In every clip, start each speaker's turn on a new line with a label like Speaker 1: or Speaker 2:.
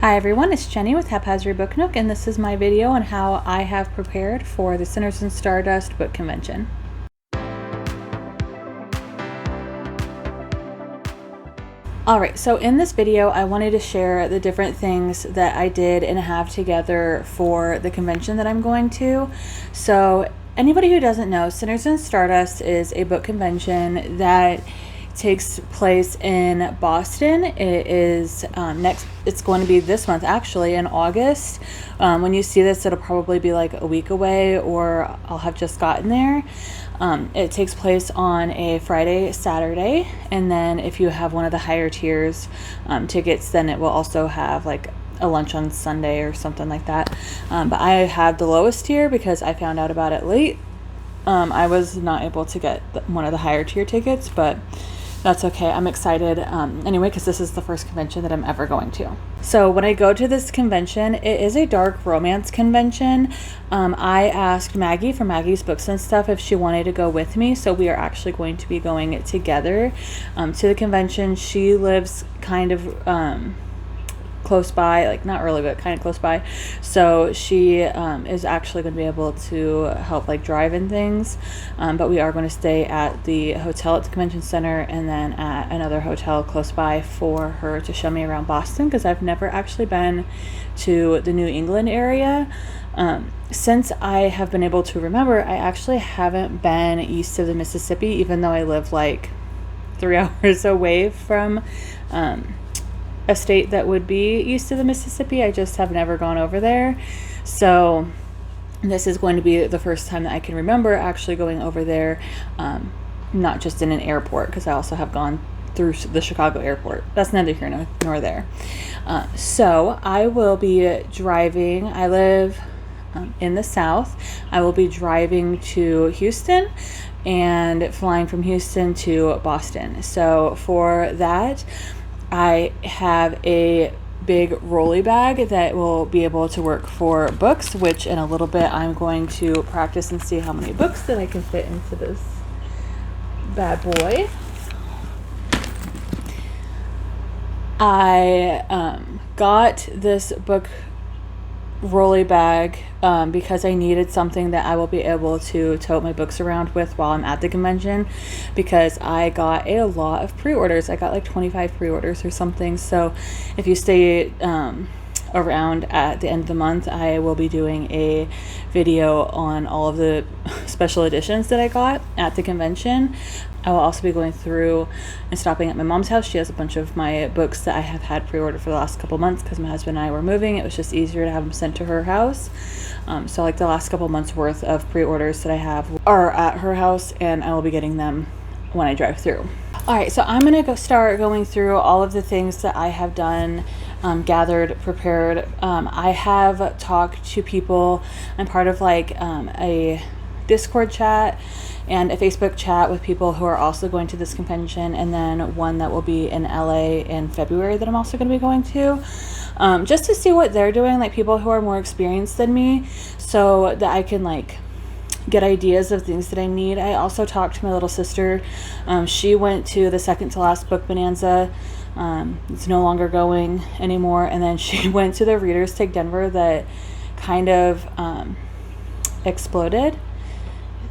Speaker 1: Hi everyone, it's Jenny with Haphazard Book Nook, and this is my video on how I have prepared for the Sinners and Stardust book convention. Alright, so in this video I wanted to share the different things that I did and have together for the convention that I'm going to. So anybody who doesn't know, Sinners and Stardust is a book convention that takes place in Boston. It is it's going to be this month, actually, in August. When you see this, it'll probably be like a week away, or I'll have just gotten there. It takes place on a Friday, Saturday, and then if you have one of the higher tiers tickets, then it will also have like a lunch on Sunday or something like that. But I have the lowest tier because I found out about it late. I was not able to get one of the higher tier tickets, but that's okay. I'm excited anyway, because this is the first convention that I'm ever going to. So when I go to this convention, it is a dark romance convention. I asked Maggie from Maggie's Books and Stuff if she wanted to go with me, so we are actually going to be going together to the convention. She lives kind of close by, like not really, but kind of close by, so she is actually going to be able to help like drive and things, but we are going to stay at the hotel at the convention center and then at another hotel close by for her to show me around Boston, because I've never actually been to the New England area. Since I have been able to remember, I actually haven't been east of the Mississippi, even though I live like 3 hours away from a state that would be east of the Mississippi. I just have never gone over there. So this is going to be the first time that I can remember actually going over there, not just in an airport, because I also have gone through the Chicago airport. That's neither here nor there. So I will be driving. I live in the South. I will be driving to Houston and flying from Houston to Boston. So for that, I have a big rolly bag that will be able to work for books, which in a little bit I'm going to practice and see how many books that I can fit into this bad boy. I got this book rolly bag because I needed something that I will be able to tote my books around with while I'm at the convention, because I got a lot of pre-orders. I got like 25 pre-orders or something. So if you stay around at the end of the month, I will be doing a video on all of the special editions that I got at the convention. I will also be going through and stopping at my mom's house. She has a bunch of my books that I have had pre-ordered for the last couple months because my husband and I were moving. It was just easier to have them sent to her house. So like the last couple months worth of pre-orders that I have are at her house, and I will be getting them when I drive through. All right, so I'm going to start going through all of the things that I have done, gathered, prepared. I have talked to people. I'm part of like a Discord chat and a Facebook chat with people who are also going to this convention, and then one that will be in LA in February that I'm also going to be going to, just to see what they're doing, like people who are more experienced than me, so that I can like get ideas of things that I need. I also talked to my little sister. She went to the second to last book bonanza. It's no longer going anymore, and then she went to the Readers Take Denver that kind of exploded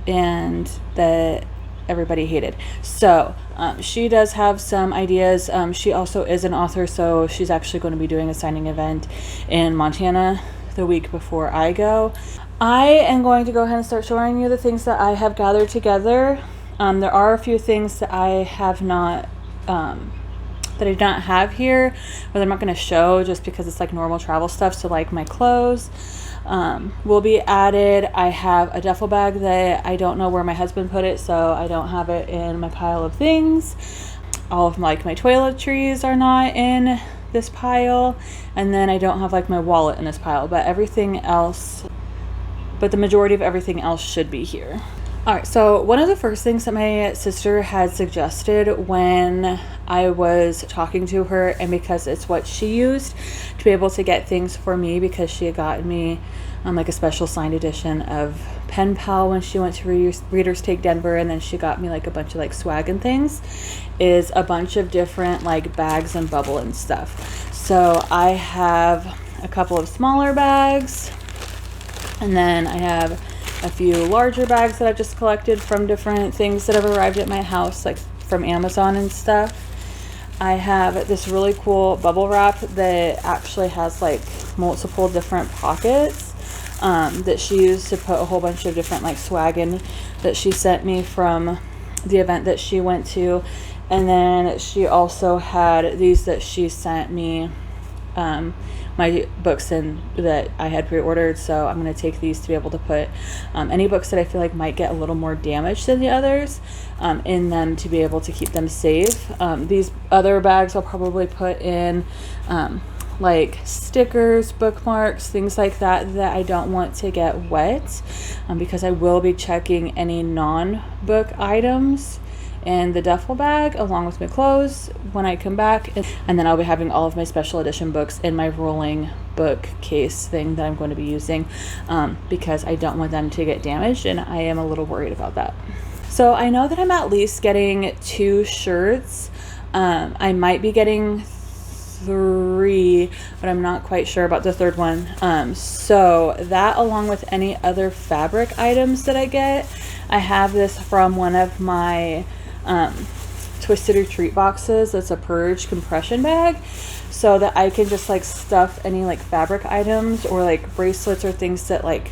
Speaker 1: and that everybody hated. So she does have some ideas. She also is an author, so she's actually going to be doing a signing event in Montana the week before I go. I am going to go ahead and start showing you the things that I have gathered together. There are a few things that I have not that I don't have here, but I'm not going to show just because it's like normal travel stuff. So like my clothes will be added. I have a duffel bag that I don't know where my husband put it, so I don't have it in my pile of things. All of like my toiletries are not in this pile, and then I don't have like my wallet in this pile, but the majority of everything else should be here. Alright, so one of the first things that my sister had suggested when I was talking to her, and because it's what she used to be able to get things for me, because she had gotten me like a special signed edition of Pen Pal when she went to Readers Take Denver, and then she got me like a bunch of like swag and things, is a bunch of different like bags and bubble and stuff. So I have a couple of smaller bags, and then I have a few larger bags that I've just collected from different things that have arrived at my house, like from Amazon and stuff. I have this really cool bubble wrap that actually has like multiple different pockets that she used to put a whole bunch of different like swag in that she sent me from the event that she went to. And then she also had these that she sent me my books in that I had pre-ordered, so I'm going to take these to be able to put any books that I feel like might get a little more damaged than the others in them to be able to keep them safe. These other bags I'll probably put in like stickers, bookmarks, things like that that I don't want to get wet because I will be checking any non-book items in the duffel bag along with my clothes when I come back, and then I'll be having all of my special edition books in my rolling bookcase thing that I'm going to be using because I don't want them to get damaged, and I am a little worried about that. So I know that I'm at least getting 2 shirts. I might be getting 3, but I'm not quite sure about the 3rd one. So that, along with any other fabric items that I get, I have this from one of my Twisted Retreat boxes. That's a purge compression bag, so that I can just like stuff any like fabric items or like bracelets or things that like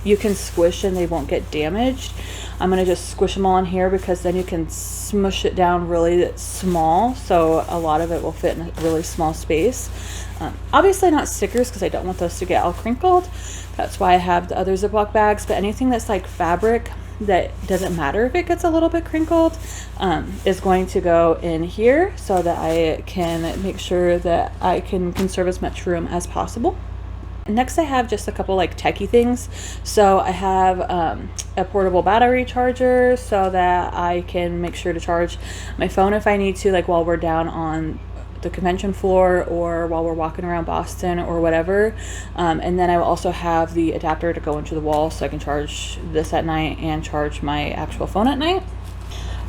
Speaker 1: you can squish and they won't get damaged. I'm gonna just squish them all in here because then you can smush it down really small, so a lot of it will fit in a really small space. Obviously not stickers because I don't want those to get all crinkled. That's why I have the other Ziploc bags, but anything that's like fabric that doesn't matter if it gets a little bit crinkled is going to go in here so that I can make sure that I can conserve as much room as possible. Next I have just a couple like techie things. So I have a portable battery charger so that I can make sure to charge my phone if I need to, like while we're down on the convention floor or while we're walking around Boston or whatever. And then I will also have the adapter to go into the wall so I can charge this at night and charge my actual phone at night.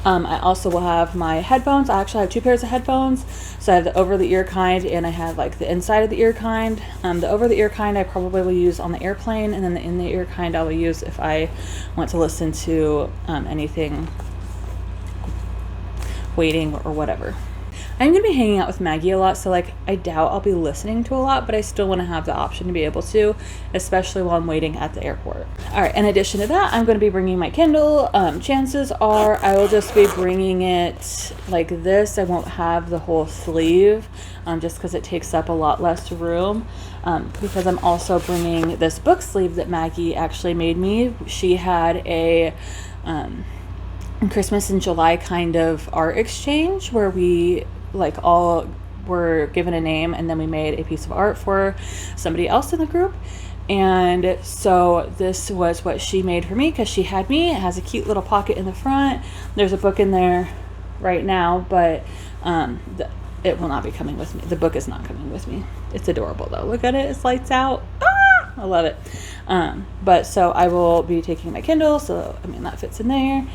Speaker 1: I also will have my headphones. I actually have 2 pairs of headphones. So I have the over-the-ear kind and I have like the inside of the ear kind. The over-the-ear kind I probably will use on the airplane, and then the in-the-ear kind I will use if I want to listen to anything waiting or whatever. I'm going to be hanging out with Maggie a lot, so like I doubt I'll be listening to a lot, but I still want to have the option to be able to, especially while I'm waiting at the airport. All right, in addition to that, I'm going to be bringing my Kindle. Chances are I will just be bringing it like this. I won't have the whole sleeve just because it takes up a lot less room, because I'm also bringing this book sleeve that Maggie actually made me. She had a Christmas in July kind of art exchange where we like all were given a name and then we made a piece of art for somebody else in the group. And so this was what she made for me because she had me. It has a cute little pocket in the front. There's a book in there right now, but it will not be coming with me. The book is not coming with me. It's adorable though. Look at it. It's lights out. Ah, I love it. But so I will be taking my Kindle. So, I mean, that fits in there.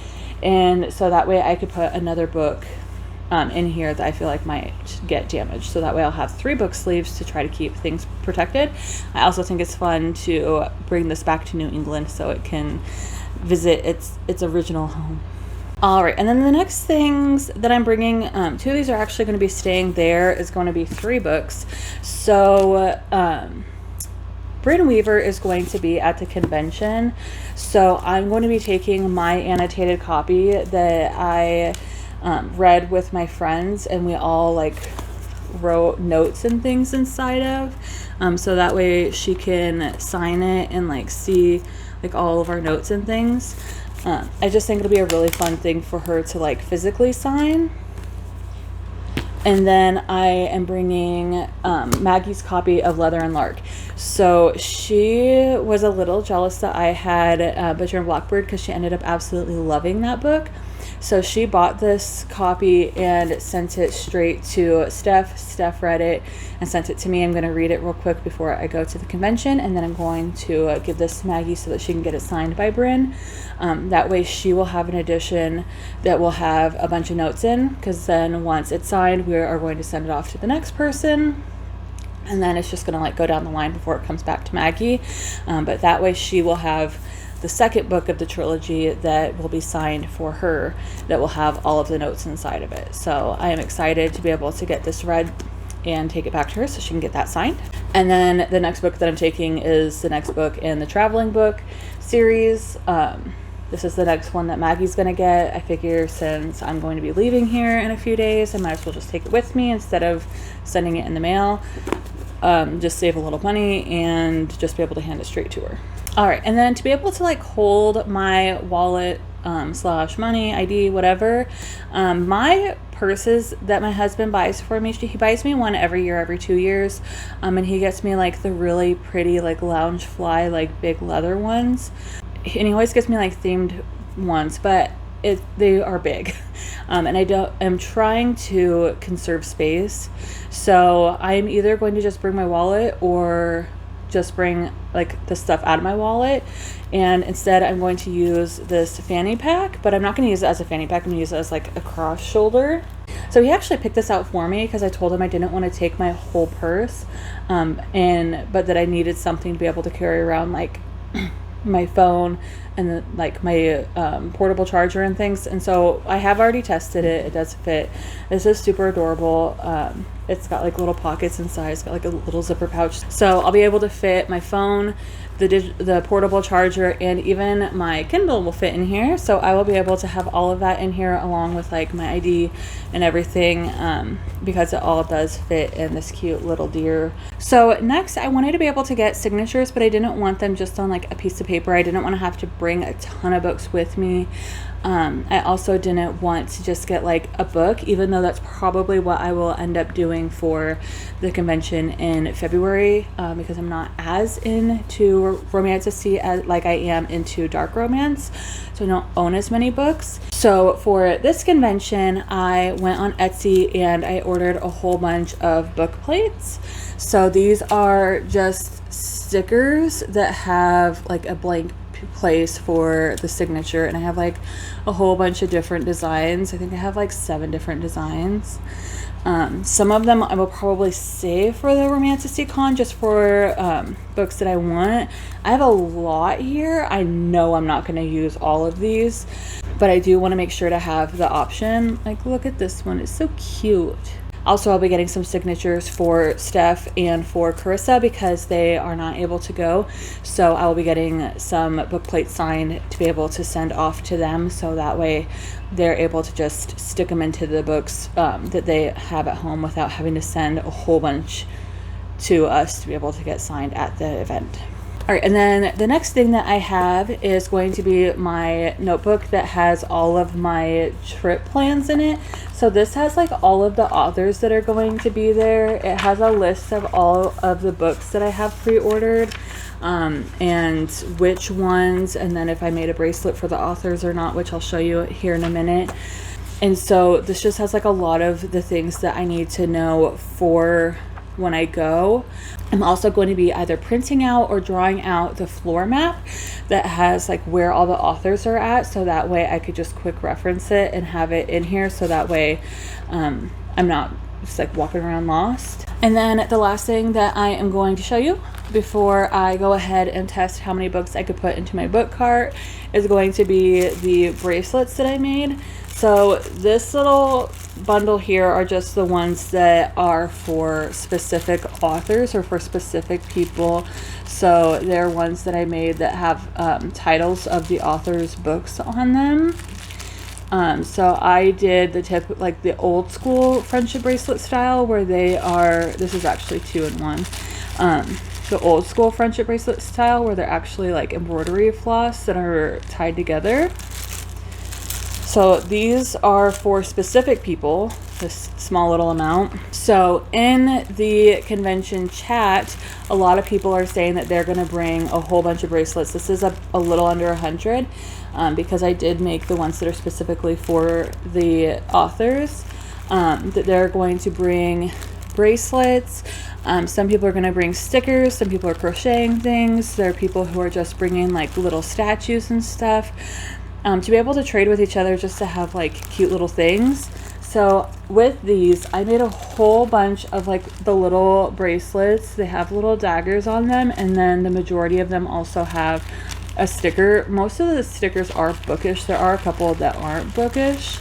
Speaker 1: And so that way I could put another book in here that I feel like might get damaged. So that way I'll have 3 book sleeves to try to keep things protected. I also think it's fun to bring this back to New England so it can visit its original home. All right, and then the next things that I'm bringing, 2 of these are actually going to be staying there, is going to be 3 books. So Bryn Weaver is going to be at the convention, so I'm going to be taking my annotated copy that I read with my friends, and we all like wrote notes and things inside of, so that way she can sign it and like see like all of our notes and things. I just think it'll be a really fun thing for her to like physically sign. And then I am bringing Maggie's copy of Leather and Lark. So she was a little jealous that I had Butcher and Blackbird because she ended up absolutely loving that book. So she bought this copy and sent it straight to Steph. Steph read it and sent it to me. I'm going to read it real quick before I go to the convention, and then I'm going to give this to Maggie so that she can get it signed by Bryn. That way she will have an edition that will have a bunch of notes in, because then once it's signed, we are going to send it off to the next person. and then it's just gonna like go down the line before it comes back to Maggie. But that way she will have the second book of the trilogy that will be signed for her, that will have all of the notes inside of it. So I am excited to be able to get this read and take it back to her so she can get that signed. And then the next book that I'm taking is the next book in the traveling book series. This is the next one that Maggie's gonna get. I figure since I'm going to be leaving here in a few days, I might as well just take it with me instead of sending it in the mail. Just save a little money and just be able to hand it straight to her. All right, and then to be able to like hold my wallet slash money, ID, whatever, my purses that my husband buys for me, he buys me one every year, every 2 years, and he gets me like the really pretty like Loungefly like big leather ones, and he always gets me like themed ones, but they are big, and I'm trying to conserve space, so I'm either going to just bring my wallet or just bring like the stuff out of my wallet, and instead I'm going to use this fanny pack, but I'm not going to use it as a fanny pack. I'm going to use it as like a cross shoulder. So he actually picked this out for me because I told him I didn't want to take my whole purse, but that I needed something to be able to carry around like my phone and like my portable charger and things. And so I have already tested it. It does fit. This is super adorable. It's got like little pockets inside. It's got like a little zipper pouch, so I'll be able to fit my phone, the portable charger, and even my Kindle will fit in here. So I will be able to have all of that in here along with like my ID and everything, because it all does fit in this cute little deer. So next I wanted to be able to get signatures, but I didn't want them just on like a piece of paper. I didn't want to have to bring a ton of books with me. I also didn't want to just get like a book, even though that's probably what I will end up doing for the convention in February, because I'm not as into romantasy as like I am into dark romance, so I don't own as many books. So for this convention I went on Etsy and I ordered a whole bunch of book plates. So these are just stickers that have like a blank place for the signature, and I have like a whole bunch of different designs. I think I have like 7 different designs. Some of them I will probably save for the Romantasy Con, just for books that I want. I have a lot here. I know I'm not going to use all of these, but I do want to make sure to have the option. Like, look at this one, it's so cute. Also, I'll be getting some signatures for Steph and for Carissa because they are not able to go. So I will be getting some book plates signed to be able to send off to them. So that way they're able to just stick them into the books that they have at home without having to send a whole bunch to us to be able to get signed at the event. All right, and then the next thing that I have is going to be my notebook that has all of my trip plans in it. So this has like all of the authors that are going to be there. It has a list of all of the books that I have pre-ordered, and which ones, and then if I made a bracelet for the authors or not, which I'll show you here in a minute. And so this just has like a lot of the things that I need to know for when I go. I'm also going to be either printing out or drawing out the floor map that has like where all the authors are at, so that way I could just quick reference it and have it in here, so that way I'm not just like walking around lost. And then the last thing that I am going to show you before I go ahead and test how many books I could put into my book cart is going to be the bracelets that I made. So this little bundle here are just the ones that are for specific authors or for specific people. So they're ones that I made that have titles of the author's books on them. So I did the old school friendship bracelet style, where they are, this is actually 2 in 1. The old school friendship bracelet style, where they're actually like embroidery floss that are tied together. So these are for specific people, this small little amount. So in the convention chat, a lot of people are saying that they're going to bring a whole bunch of bracelets. This is a little under 100, because I did make the ones that are specifically for the authors, that they're going to bring bracelets. Some people are going to bring stickers. Some people are crocheting things. There are people who are just bringing like little statues and stuff. To be able to trade with each other, just to have like cute little things. so with these, I made a whole bunch of like the little bracelets. They have little daggers on them, and then the majority of them also have a sticker. Most of the stickers are bookish. There are a couple that aren't bookish.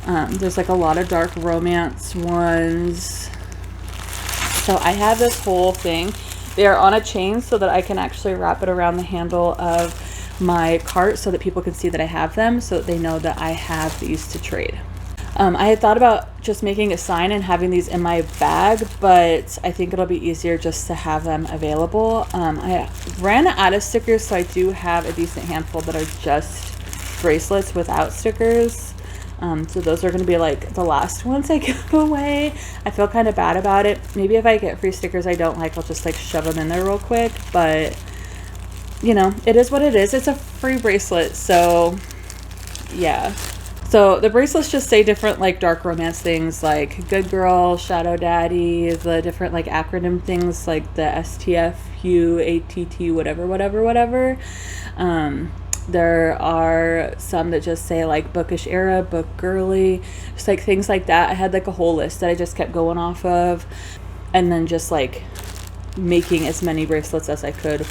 Speaker 1: There's like a lot of dark romance ones. So I have this whole thing. They are on a chain so that I can actually wrap it around the handle of my cart so that people can see that I have them, so that they know that I have these to trade. I had thought about just making a sign and having these in my bag, but I think it'll be easier just to have them available. I ran out of stickers, so I do have a decent handful that are just bracelets without stickers. So those are going to be like the last ones I give away. I feel kind of bad about it. Maybe if I get free stickers I don't like, I'll just like shove them in there real quick, but you know, it is what it is. It's a free bracelet, so yeah. So the bracelets just say different like dark romance things, like good girl, shadow daddy, the different like acronym things like the STF, ATT, whatever. There are some that just say like bookish era, book girly, just like things like that. I had like a whole list that I just kept going off of, and then just like making as many bracelets as I could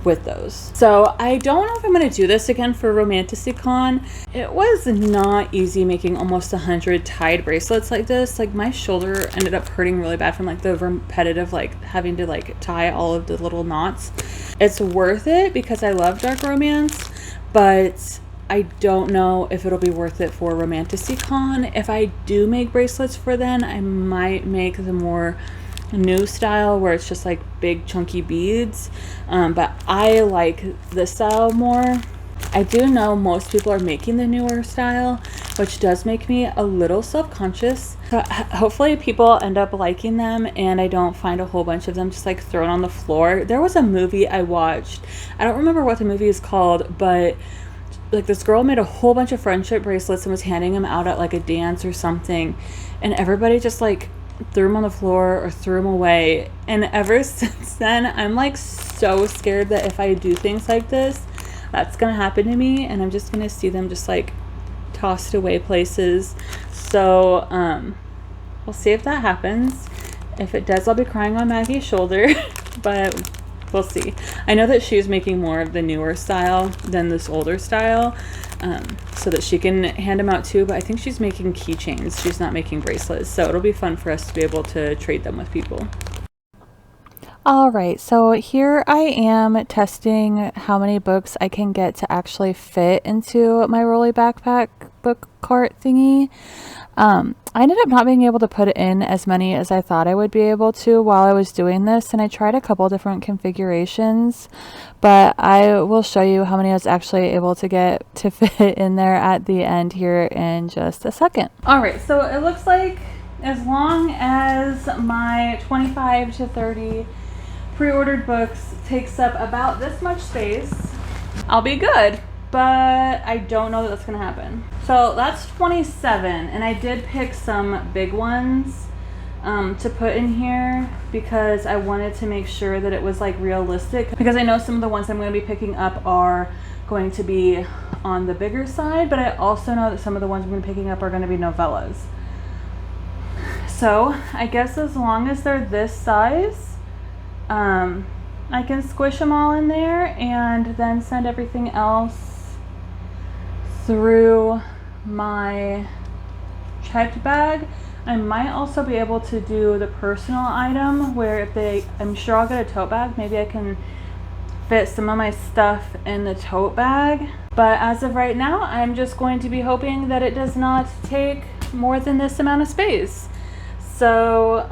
Speaker 1: with those. So I don't know if I'm going to do this again for Romanticon. It was not easy making almost 100 tied bracelets like this. Like my shoulder ended up hurting really bad from like the repetitive like having to like tie all of the little knots. It's worth it because I love dark romance, but I don't know if it'll be worth it for Romanticon. If I do make bracelets for then, I might make the more new style where it's just like big chunky beads, but I like this style more. I do know most people are making the newer style, which does make me a little self-conscious. So hopefully people end up liking them and I don't find a whole bunch of them just like thrown on the floor. There was a movie I watched, I don't remember what the movie is called, but like this girl made a whole bunch of friendship bracelets and was handing them out at like a dance or something, and everybody just like threw them on the floor or threw them away. And ever since then I'm like so scared that if I do things like this, that's gonna happen to me and I'm just gonna see them just like tossed away places. So we'll see if that happens. If it does, I'll be crying on Maggie's shoulder but we'll see. I know that she's making more of the newer style than this older style, so that she can hand them out too, but I think she's making keychains. She's not making bracelets, so it'll be fun for us to be able to trade them with people. All right, so here I am testing how many books I can get to actually fit into my rolly backpack book cart thingy. I ended up not being able to put in as many as I thought I would be able to while I was doing this, and I tried a couple different configurations, but I will show you how many I was actually able to get to fit in there at the end here in just a second. All right, so it looks like as long as my 25 to 30 pre-ordered books takes up about this much space, I'll be good. But I don't know that that's gonna happen. So that's 27, and I did pick some big ones to put in here because I wanted to make sure that it was like realistic, because I know some of the ones I'm going to be picking up are going to be on the bigger side, but I also know that some of the ones I'm going to be picking up are going to be novellas. So I guess as long as they're this size, I can squish them all in there and then send everything else through my checked bag. I might also be able to do the personal item where if I'm sure I'll get a tote bag. Maybe I can fit some of my stuff in the tote bag. But as of right now, I'm just going to be hoping that it does not take more than this amount of space. So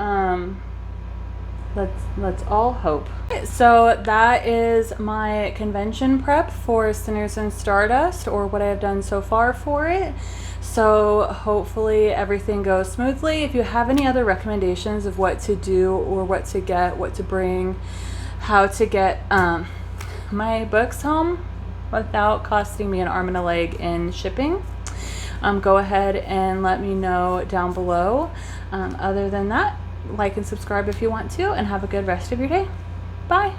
Speaker 1: let's all hope. So that is my convention prep for Sinners and Stardust, or what I have done so far for it. So hopefully everything goes smoothly. If you have any other recommendations of what to do or what to get, what to bring, how to get my books home without costing me an arm and a leg in shipping, go ahead and let me know down below. Other than that, like and subscribe if you want to, and have a good rest of your day. Bye.